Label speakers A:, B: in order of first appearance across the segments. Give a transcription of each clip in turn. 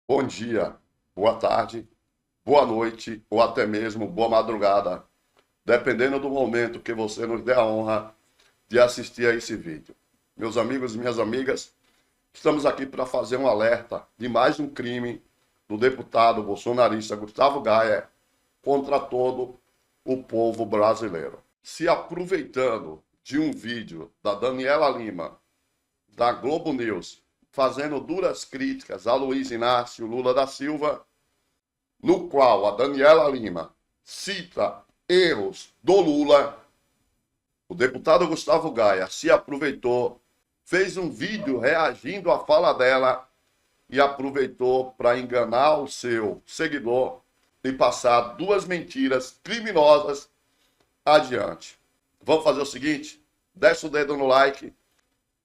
A: Bom dia, boa tarde, boa noite ou até mesmo boa madrugada, dependendo do momento que você nos dê a honra de assistir a esse vídeo. Meus amigos e minhas amigas, estamos aqui para fazer um alerta de mais um crime do deputado bolsonarista Gustavo Gaia contra todo o povo brasileiro. Se aproveitando de um vídeo da Daniela Lima, da Globo News, fazendo duras críticas a Luiz Inácio Lula da Silva, no qual a Daniela Lima cita erros do Lula, o deputado Gustavo Gaia se aproveitou, fez um vídeo reagindo à fala dela e aproveitou para enganar o seu seguidor e passar duas mentiras criminosas adiante. Vamos fazer o seguinte, desce o dedo no like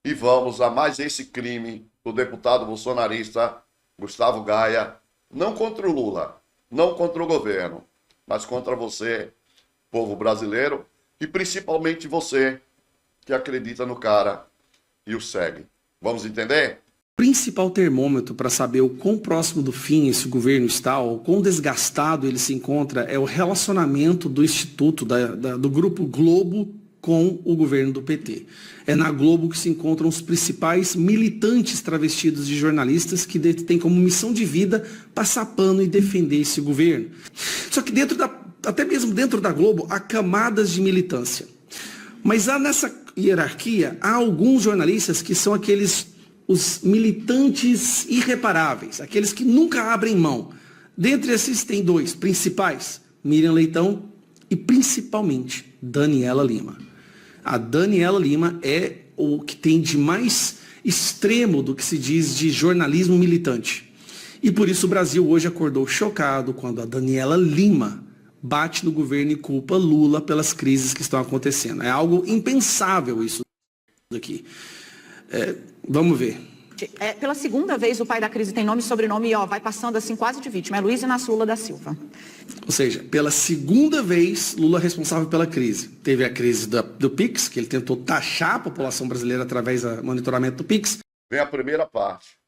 A: e vamos a mais esse crime do deputado bolsonarista Gustavo Gaia, não contra o Lula, não contra o governo, mas contra você, povo brasileiro, e principalmente você que acredita no cara e o segue. Vamos entender?
B: O principal termômetro para saber o quão próximo do fim esse governo está, ou quão desgastado ele se encontra, é o relacionamento do Instituto, do Grupo Globo, com o governo do PT. É na Globo que se encontram os principais militantes travestidos de jornalistas que têm como missão de vida passar pano e defender esse governo. Só que até mesmo dentro da Globo há camadas de militância. Mas nessa hierarquia há alguns jornalistas que são os militantes irreparáveis, aqueles que nunca abrem mão. Dentre esses tem dois principais, Miriam Leitão e principalmente Daniela Lima. A Daniela Lima é o que tem de mais extremo do que se diz de jornalismo militante. E por isso o Brasil hoje acordou chocado quando a Daniela Lima bate no governo e culpa Lula pelas crises que estão acontecendo. É algo impensável isso daqui. Vamos ver.
C: Pela segunda vez o pai da crise tem nome e sobrenome e vai passando assim quase de vítima. É Luiz Inácio Lula da Silva.
B: Ou seja, pela segunda vez Lula é responsável pela crise. Teve a crise do PIX, que ele tentou taxar a população brasileira através do monitoramento do PIX.
A: Vem a primeira parte.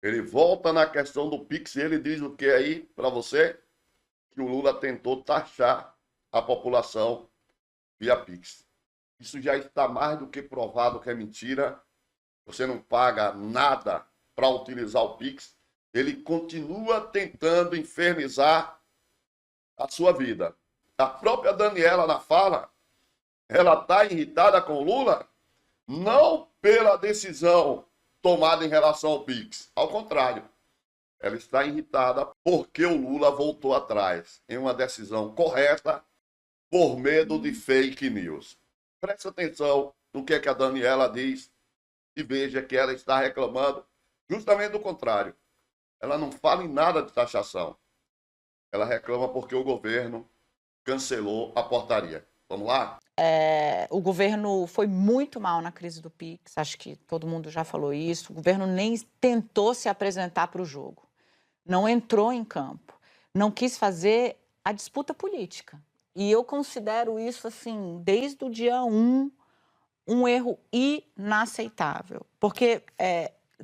A: Ele volta na questão do PIX e ele diz o que aí para você? Que o Lula tentou taxar a população via PIX. Isso já está mais do que provado que é mentira. Você não paga nada para utilizar o PIX. Ele continua tentando infernizar a sua vida. A própria Daniela, na fala, ela está irritada com o Lula, não pela decisão tomada em relação ao PIX. Ao contrário, ela está irritada porque o Lula voltou atrás em uma decisão correta por medo de fake news. Preste atenção no que a Daniela diz e veja que ela está reclamando justamente do contrário. Ela não fala em nada de taxação. Ela reclama porque o governo cancelou a portaria. Vamos lá?
C: O governo foi muito mal na crise do PIX, acho que todo mundo já falou isso. O governo nem tentou se apresentar para o jogo, não entrou em campo, não quis fazer a disputa política. E eu considero isso, assim, desde o dia 1, um erro inaceitável, porque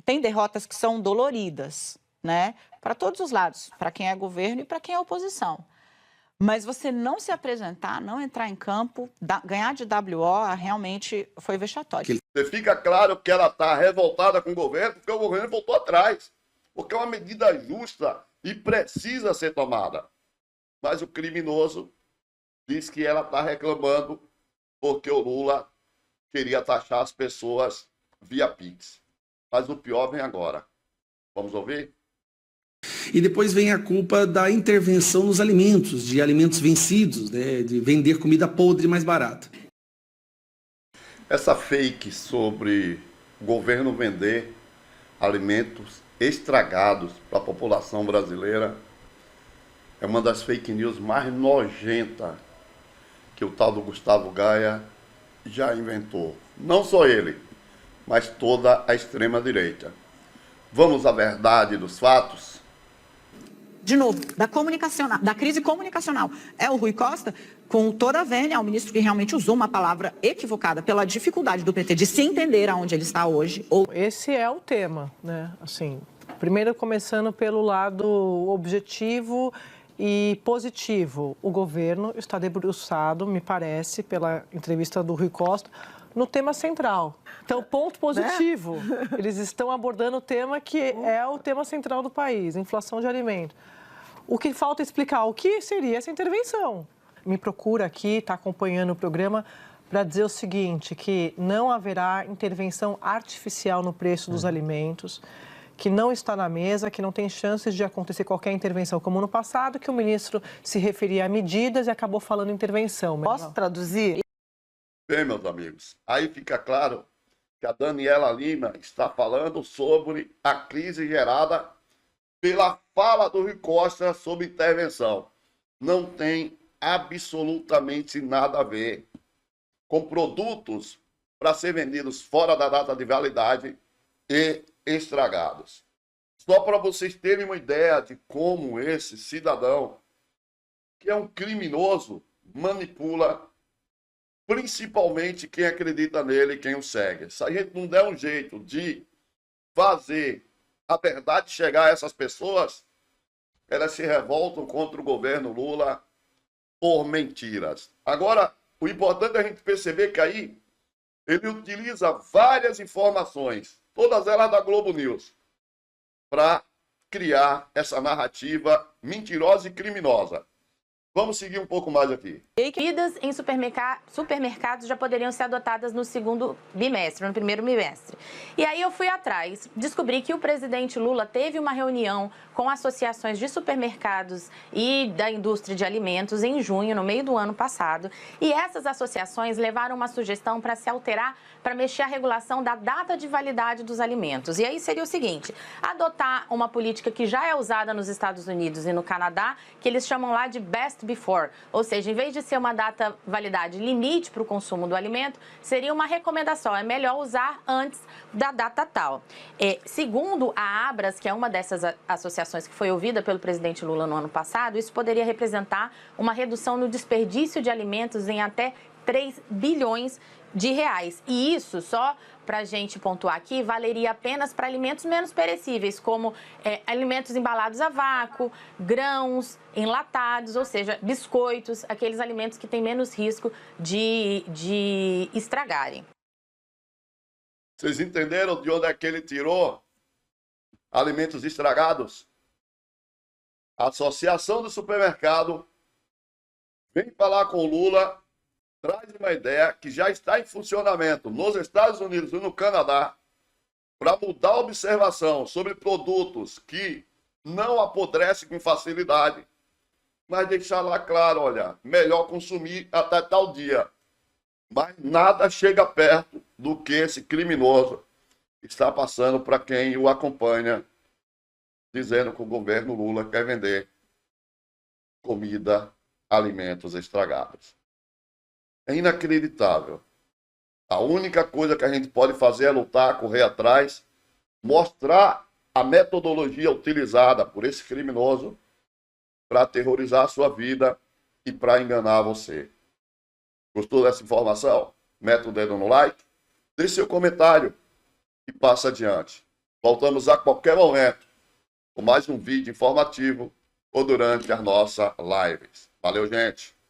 C: tem derrotas que são doloridas, né? Para todos os lados, para quem é governo e para quem é oposição. Mas você não se apresentar, não entrar em campo, ganhar de WO, realmente foi vexatório.
A: Você fica claro que ela está revoltada com o governo, porque o governo voltou atrás. Porque é uma medida justa e precisa ser tomada. Mas o criminoso diz que ela está reclamando porque o Lula queria taxar as pessoas via PIX. Mas o pior vem agora. Vamos ouvir?
B: E depois vem a culpa da intervenção nos alimentos, de alimentos vencidos, né, de vender comida podre mais barata.
A: Essa fake sobre o governo vender alimentos estragados para a população brasileira é uma das fake news mais nojentas que o tal do Gustavo Gaia já inventou. Não só ele, mas toda a extrema-direita. Vamos à verdade dos fatos?
C: De novo, da crise comunicacional. É o Rui Costa, com toda a vênia, é o ministro que realmente usou uma palavra equivocada pela dificuldade do PT de se entender aonde ele está hoje.
D: Esse é o tema, né? Assim, Primeiro, começando pelo lado objetivo e positivo. O governo está debruçado, me parece, pela entrevista do Rui Costa, no tema central. Então, ponto positivo. Eles estão abordando o tema que é o tema central do país, inflação de alimentos. O que falta explicar o que seria essa intervenção. Me procura aqui, está acompanhando o programa, para dizer o seguinte, que não haverá intervenção artificial no preço dos alimentos, que não está na mesa, que não tem chances de acontecer qualquer intervenção, como no passado, que o ministro se referia a medidas e acabou falando intervenção.
E: Posso traduzir?
A: Bem, meus amigos, aí fica claro que a Daniela Lima está falando sobre a crise gerada pela fala do Rui Costa sobre intervenção. Não tem absolutamente nada a ver com produtos para ser vendidos fora da data de validade e estragados. Só para vocês terem uma ideia de como esse cidadão, que é um criminoso, manipula principalmente quem acredita nele e quem o segue. Se a gente não der um jeito de fazer a verdade chegar a essas pessoas, elas se revoltam contra o governo Lula por mentiras. Agora, o importante é a gente perceber que aí ele utiliza várias informações, todas elas da Globo News, para criar essa narrativa mentirosa e criminosa. Vamos seguir um pouco mais aqui.
E: Medidas em supermercados já poderiam ser adotadas no segundo bimestre, no primeiro bimestre. E aí eu fui atrás, descobri que o presidente Lula teve uma reunião com associações de supermercados e da indústria de alimentos em junho, no meio do ano passado. E essas associações levaram uma sugestão para se alterar, para mexer a regulação da data de validade dos alimentos. E aí seria o seguinte, adotar uma política que já é usada nos Estados Unidos e no Canadá, que eles chamam lá de best before, ou seja, em vez de ser uma data validade limite para o consumo do alimento, seria uma recomendação, é melhor usar antes da data tal. Segundo a Abras, que é uma dessas associações que foi ouvida pelo presidente Lula no ano passado, isso poderia representar uma redução no desperdício de alimentos em até 3 bilhões de reais. E isso, só para a gente pontuar aqui, valeria apenas para alimentos menos perecíveis, como alimentos embalados a vácuo, grãos, enlatados, ou seja, biscoitos, aqueles alimentos que têm menos risco de estragarem.
A: Vocês entenderam de onde é que ele tirou alimentos estragados? A Associação do Supermercado vem falar com o Lula, traz uma ideia que já está em funcionamento nos Estados Unidos e no Canadá para mudar a observação sobre produtos que não apodrecem com facilidade, mas deixar lá claro, olha, melhor consumir até tal dia. Mas nada chega perto do que esse criminoso está passando para quem o acompanha, dizendo que o governo Lula quer vender comida, alimentos estragados. É inacreditável. A única coisa que a gente pode fazer é lutar, correr atrás, mostrar a metodologia utilizada por esse criminoso para aterrorizar a sua vida e para enganar você. Gostou dessa informação? Mete o dedo no like, deixe seu comentário e passa adiante. Voltamos a qualquer momento com mais um vídeo informativo ou durante as nossas lives. Valeu, gente!